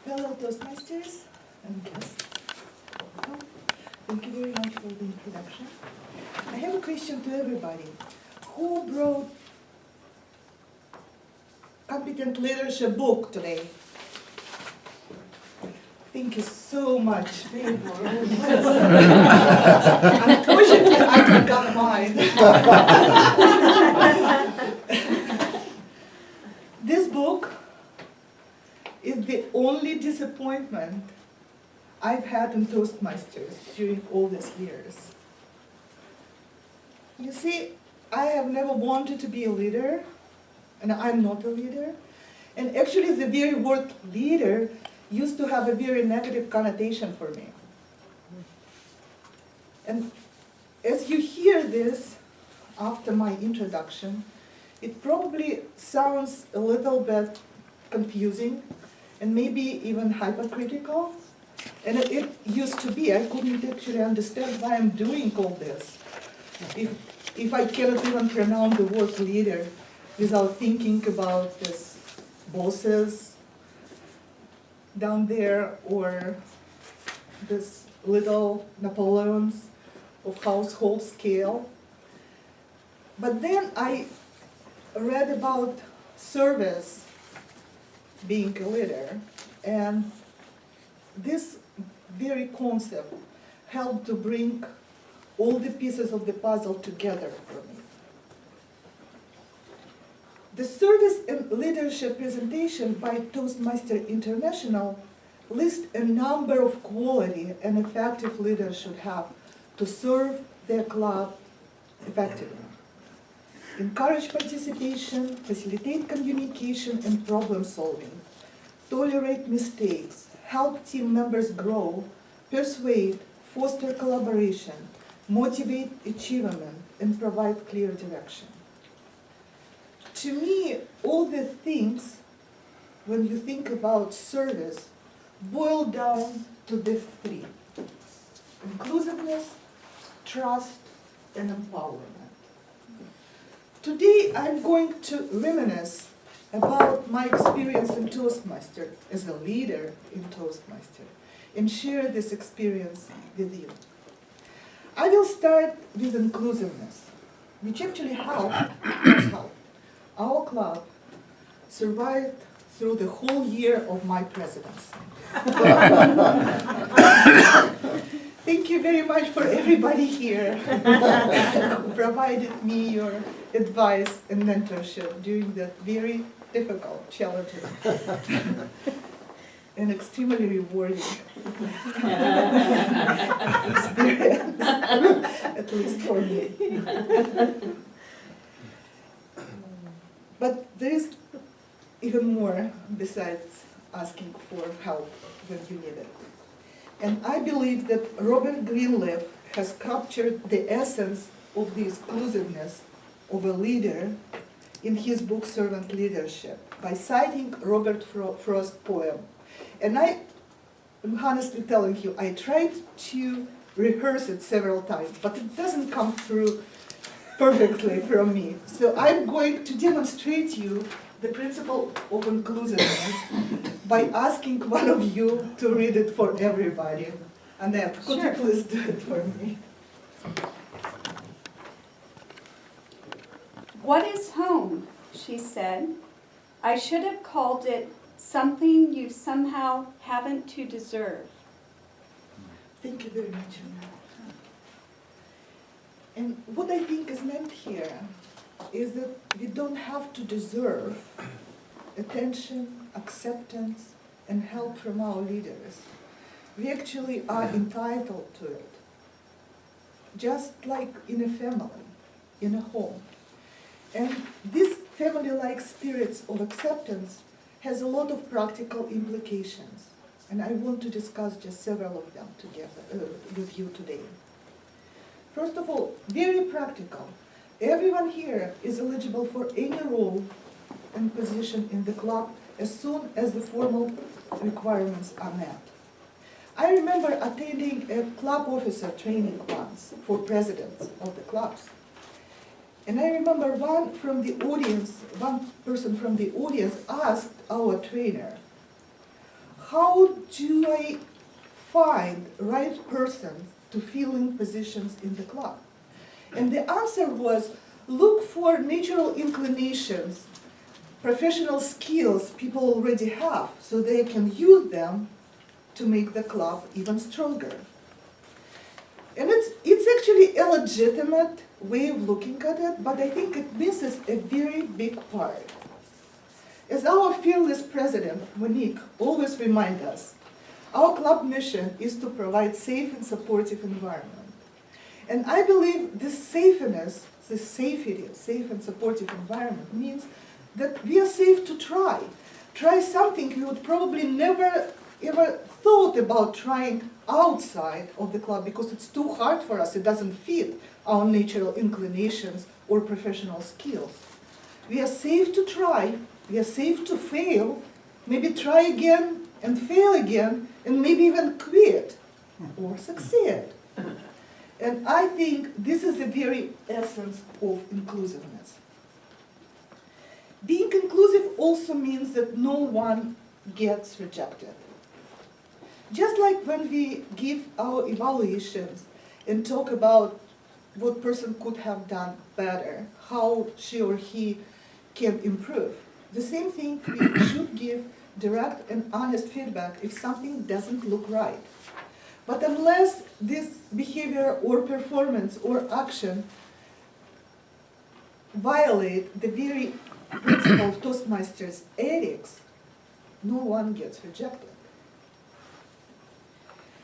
Fellow Toastmasters and guests, welcome. Thank you very much for the introduction. I have a question to everybody. Who brought Competent Leadership book today? Thank you so much. Unfortunately, I forgot mine. This book is the only disappointment I've had in Toastmasters during all these years. You see, I have never wanted to be a leader, and I'm not a leader. And actually, the very word leader used to have a very negative connotation for me. And as you hear this after my introduction, it probably sounds a little bit confusing and maybe even hypercritical. And it used to be. I couldn't actually understand why I'm doing all this. If I cannot even pronounce the word leader without thinking about this bosses down there or this little Napoleons of household scale. But then I read about service being a leader, and this very concept helped to bring all the pieces of the puzzle together for me. The Service and Leadership presentation by Toastmaster International lists a number of quality an effective leader should have to serve their club effectively. Encourage participation, facilitate communication and problem solving, tolerate mistakes, help team members grow, persuade, foster collaboration, motivate achievement, and provide clear direction. To me, all the things, when you think about service, boil down to these three: inclusiveness, trust, and empowerment. Today, I'm going to reminisce about my experience in Toastmaster as a leader in Toastmaster and share this experience with you. I will start with inclusiveness, which actually helped our club survived through the whole year of my presidency. Thank you very much for everybody here who provided me your advice and mentorship during that very difficult, challenging, and extremely rewarding experience, at least for me. But there is even more besides asking for help when you need it. And I believe that Robert Greenleaf has captured the essence of the exclusiveness of a leader in his book Servant Leadership by citing Robert Frost's poem. And I am honestly telling you, I tried to rehearse it several times, but it doesn't come through perfectly from me. So I'm going to demonstrate you the principle of inclusiveness by asking one of you to read it for everybody. Annette, could you please do it for me? What is home? She said. I should have called it something you somehow haven't to deserve. Thank you very much, Annette. And what I think is meant here is that we don't have to deserve attention, acceptance, and help from our leaders. We actually are entitled to it, just like in a family, in a home. And this family-like spirit of acceptance has a lot of practical implications, and I want to discuss just several of them together with you today. First of all, very practical. Everyone here is eligible for any role and position in the club as soon as the formal requirements are met. I remember attending a club officer training once for presidents of the clubs. And I remember one person from the audience asked our trainer, how do I find right person to fill in positions in the club? And the answer was, look for natural inclinations, professional skills people already have, so they can use them to make the club even stronger. And it's actually a legitimate way of looking at it, but I think it misses a very big part. As our fearless president, Monique, always reminds us, our club mission is to provide safe and supportive environment. And I believe this safeness, this safety, safe and supportive environment means that we are safe to try. Try something we would probably never ever thought about trying outside of the club because it's too hard for us, it doesn't fit our natural inclinations or professional skills. We are safe to try, we are safe to fail, maybe try again and fail again, and maybe even quit or succeed. And I think this is the very essence of inclusiveness. Being inclusive also means that no one gets rejected. Just like when we give our evaluations and talk about what person could have done better, how she or he can improve, the same thing we should give direct and honest feedback if something doesn't look right. But unless this behavior or performance or action violate the very principle of Toastmasters ethics, no one gets rejected.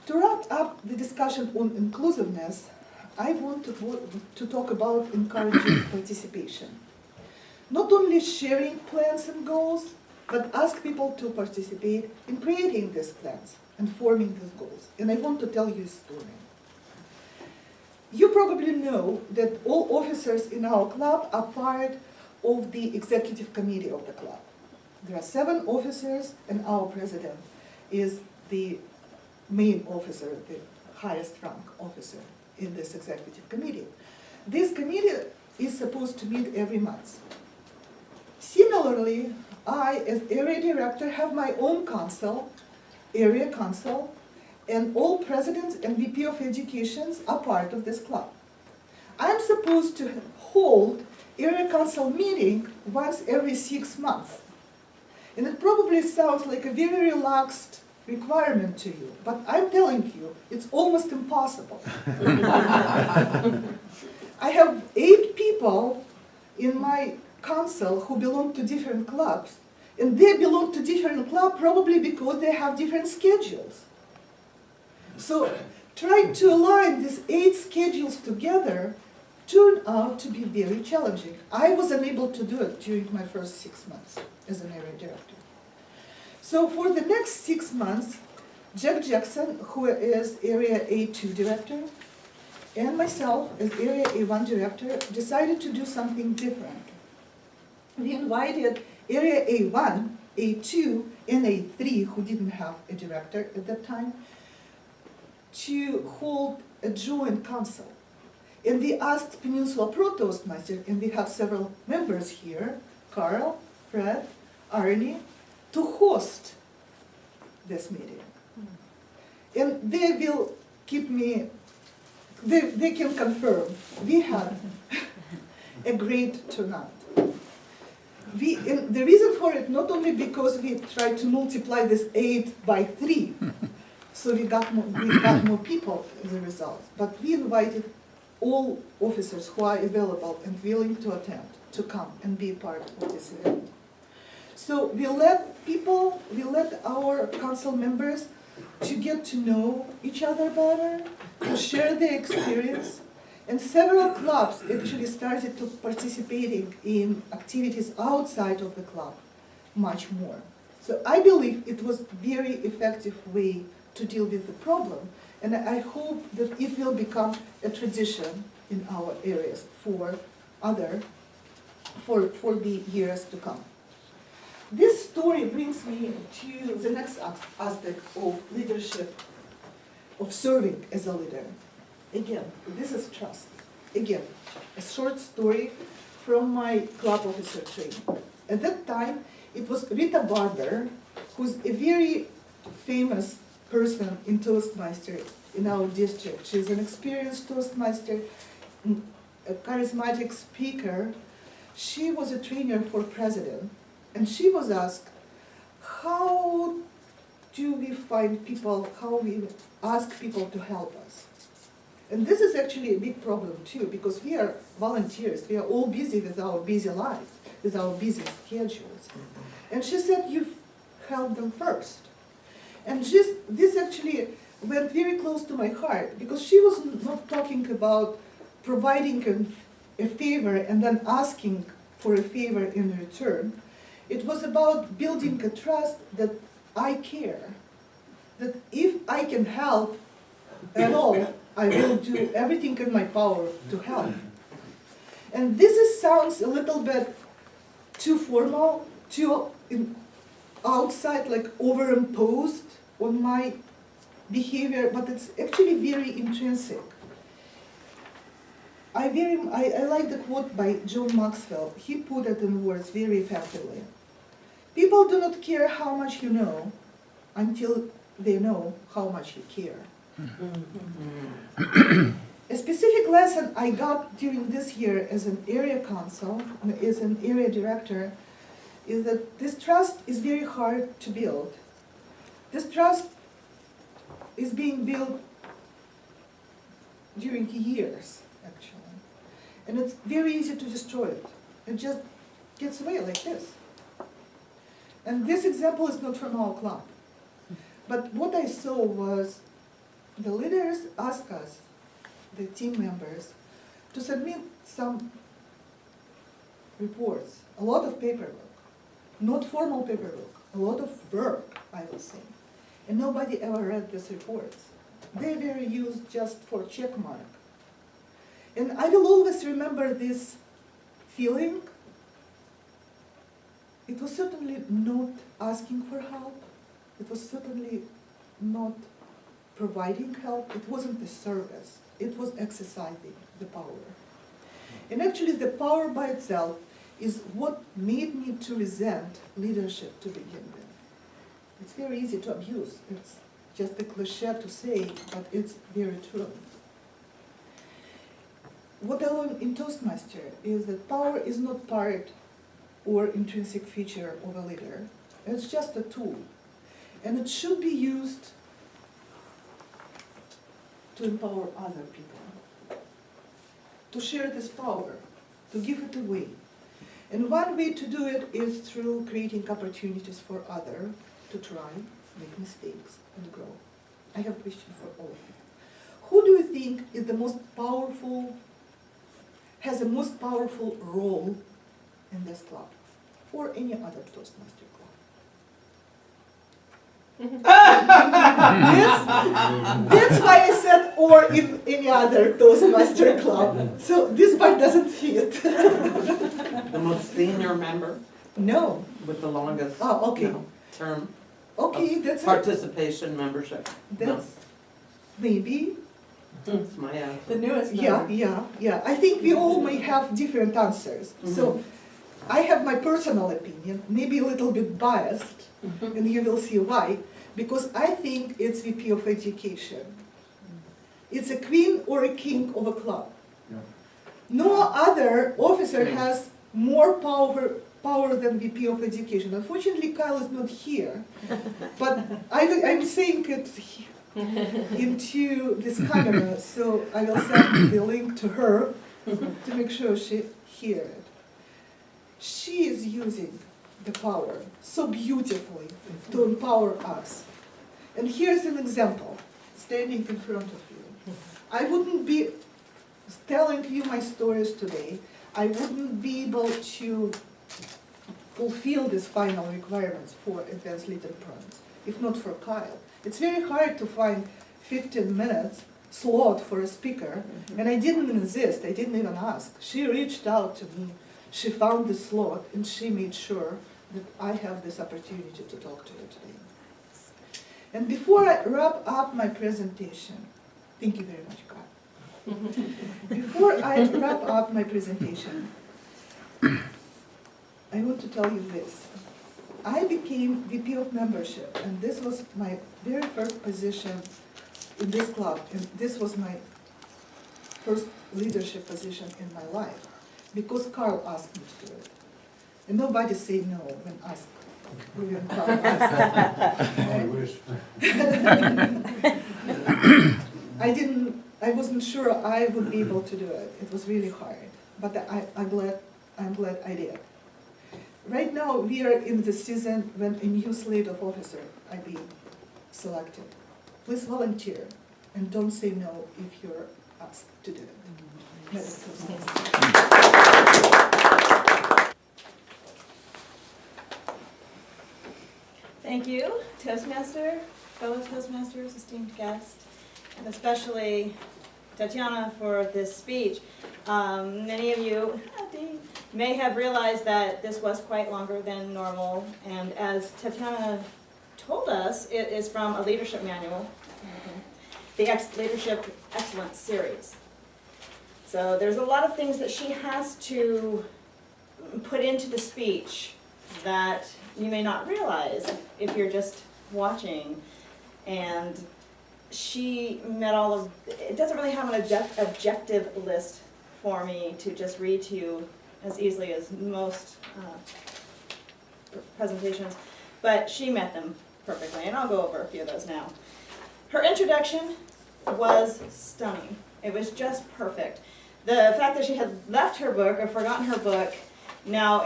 To wrap up the discussion on inclusiveness, I want to talk about encouraging participation. Not only sharing plans and goals, but ask people to participate in creating these plans and forming these goals. And I want to tell you a story. You probably know that all officers in our club are part of the executive committee of the club. There are 7 officers, and our president is the main officer, the highest rank officer in this executive committee. This committee is supposed to meet every month. Similarly, I, as area director, have my own council, area council, and all presidents and VP of educations are part of this club. I'm supposed to hold area council meeting once every 6 months. And it probably sounds like a very relaxed requirement to you, but I'm telling you, it's almost impossible. I have 8 people in my council who belong to different clubs, and they belong to different clubs probably because they have different schedules. So trying to align these 8 schedules together turned out to be very challenging. I was unable to do it during my first 6 months as an area director. So for the next 6 months, Jack Jackson, who is Area A2 director, and myself, as Area A1 director, decided to do something different. We invited Area A1, A2, and A3, who didn't have a director at that time, to hold a joint council. And we asked Peninsula Pro Toastmasters, and we have several members here, Carl, Fred, Arnie, to host this meeting. And they will keep me, they can confirm, we had a great turnout. And the reason for it, not only because we tried to multiply this 8 by 3, so we got more people as a result, but we invited all officers who are available and willing to attend to come and be part of this event. So we let our council members to get to know each other better, to share their experience, and several clubs actually started to participating in activities outside of the club much more. So I believe it was very effective way to deal with the problem, and I hope that it will become a tradition in our areas for the years to come. This story brings me to the next aspect of leadership, of serving as a leader. Again, this is trust. again, a short story from my club officer training. At that time, it was Rita Barber, who's a very famous person in Toastmasters in our district. She's an experienced Toastmaster, a charismatic speaker. She was a trainer for president, and she was asked, how do we find people, how we ask people to help us? And this is actually a big problem too, because we are volunteers, we are all busy with our busy lives, with our busy schedules. And she said, you help them first. And this actually went very close to my heart, because she was not talking about providing a favor and then asking for a favor in return. It was about building a trust that I care, that if I can help at all, I will do everything in my power to help. And sounds a little bit too formal, too outside, like overimposed on my behavior, but it's actually very intrinsic. I like the quote by John Maxwell. He put it in words very effectively. People do not care how much you know until they know how much you care. A specific lesson I got during this year as an area council, as an area director, is that this trust is very hard to build. This trust is being built during years, actually. And it's very easy to destroy it. It just gets away like this. And this example is not from our club. But what I saw was the leaders asked us, the team members, to submit some reports, a lot of paperwork, not formal paperwork, a lot of work, I would say. And nobody ever read these reports. They were used just for check mark. And I will always remember this feeling. It was certainly not asking for help. It was certainly not providing help. It wasn't a service. It was exercising the power. And actually the power by itself is what made me to resent leadership to begin with. It's very easy to abuse. It's just a cliche to say, but it's very true. What I learned in Toastmaster is that power is not part or intrinsic feature of a leader. It's just a tool. And it should be used to empower other people, to share this power, to give it away. And one way to do it is through creating opportunities for others to try, make mistakes, and grow. I have a question for all of you. Who do you think is the most powerful, has the most powerful role in this club or any other Toastmaster club? That's why I said or in any other Toastmaster club. So this part doesn't fit. The most senior member No. with the longest Okay. term Okay, that's participation membership. That's maybe. That's my answer. The newest Yeah, member. yeah. I think we all may have different answers. So I have my personal opinion, maybe a little bit biased, and you will see why. Because I think it's VP of Education. It's a queen or a king of a club. No other officer has more power than VP of Education. Unfortunately, Kyle is not here, but I'm saying it into this camera, so I will send the link to her to make sure she hears it. She is using the power so beautifully to empower us. And here's an example, standing in front of you. I wouldn't be telling you my stories today. I wouldn't be able to fulfill these final requirements for advanced leader programs, if not for Kyle. It's very hard to find 15 minutes slot for a speaker, and I didn't insist, I didn't even ask. She reached out to me, she found the slot, and she made sure that I have this opportunity to talk to you today. And before I wrap up my presentation, thank you very much, Kyle. Before I wrap up my presentation, I want to tell you this. I became VP of membership, and this was my very first position in this club, and this was my first leadership position in my life, because Carl asked me to do it. And nobody say no when asked. When Carl asked. I wasn't sure I would be able to do it. It was really hard, but I'm glad I did. Right now, we are in the season when a new slate of officers are being selected. Please volunteer, and don't say no if you're asked to do it. Merry Christmas. Thank you, Toastmaster, fellow Toastmasters, esteemed guest, and especially Tatiana for this speech. Many of you may have realized that this was quite longer than normal, and as Tatiana told us, it is from a leadership manual, the Leadership Excellence Series. So there's a lot of things that she has to put into the speech that you may not realize if you're just watching. And she met all of, it doesn't really have an objective list for me to just read to you as easily as most presentations, but she met them perfectly, and I'll go over a few of those now. Her introduction was stunning. It was just perfect. The fact that she had left her book or forgotten her book, now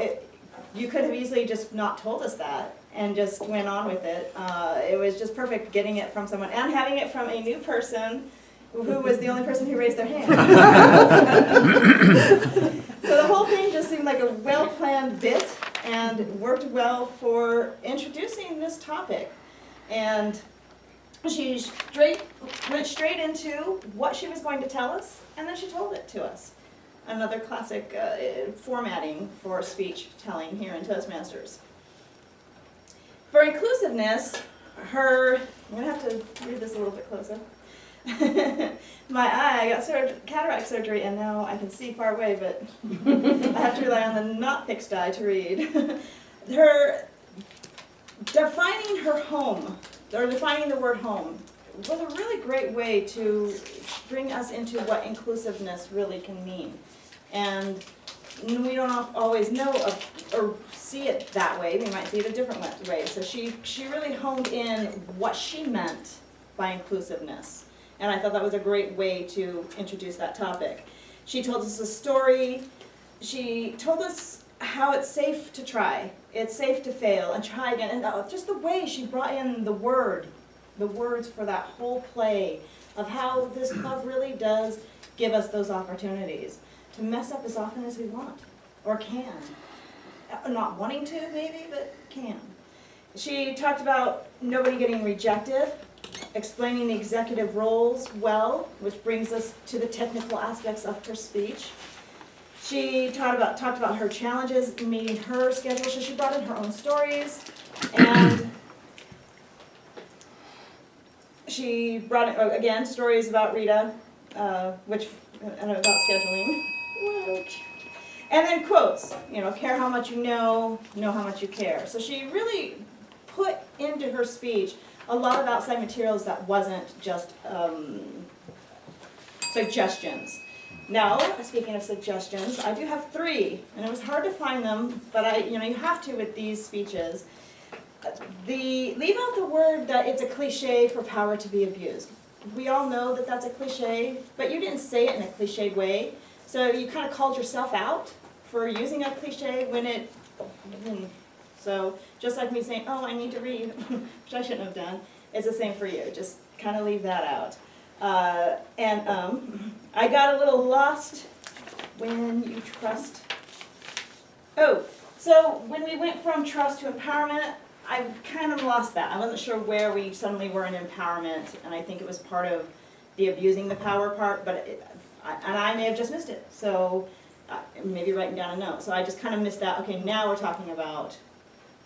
you could have easily just not told us that and just went on with it. It was just perfect getting it from someone and having it from a new person who was the only person who raised their hand. So the whole thing just seemed like a well-planned bit and worked well for introducing this topic. And she went straight into what she was going to tell us, and then she told it to us. Another classic formatting for speech telling here in Toastmasters. For inclusiveness, I'm going to have to read this a little bit closer. My eye, I got cataract surgery, and now I can see far away, but I have to rely on the not fixed eye to read. Her defining her home, or defining the word home, was a really great way to bring us into what inclusiveness really can mean. And we don't always know or see it that way. We might see it a different way. So she really honed in what she meant by inclusiveness. And I thought that was a great way to introduce that topic. She told us a story. She told us how it's safe to try. It's safe to fail and try again. And just the way she brought in the words for that whole play of how this club really does give us those opportunities to mess up as often as we want, or can. Not wanting to, maybe, but can. She talked about nobody getting rejected, explaining the executive roles well, which brings us to the technical aspects of her speech. She talked about her challenges meeting her schedule, so she brought in her own stories, and she brought in, again, stories about Rita, and about scheduling. And then quotes, care how much you know how much you care. So she really put into her speech a lot of outside materials that wasn't just suggestions. Now, speaking of suggestions, I do have 3, and it was hard to find them, but you have to with these speeches. Leave out the word that it's a cliche for power to be abused. We all know that that's a cliche, but you didn't say it in a cliched way. So you kind of called yourself out for using a cliche when it, so just like me saying, oh, I need to read, which I shouldn't have done, it's the same for you. Just kind of leave that out. I got a little lost when you trust. Oh, so when we went from trust to empowerment, I kind of lost that. I wasn't sure where we suddenly were in empowerment, and I think it was part of the abusing the power part, but and I may have just missed it, so maybe writing down a note. So I just kind of missed that. Okay, now we're talking about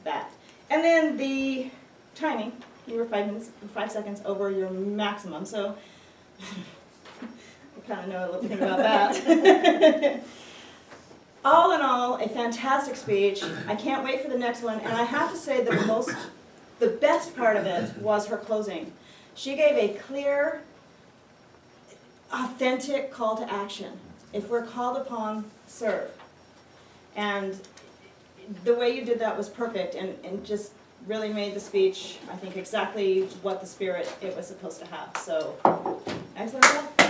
that. And then the timing, you were 5 seconds over your maximum, so kind of know a little thing about that. All in all, a fantastic speech. I can't wait for the next one, and I have to say the best part of it was her closing. She gave a clear, authentic call to action. If we're called upon, serve. And the way you did that was perfect, and just really made the speech, I think, exactly what the spirit it was supposed to have. So, excellent job.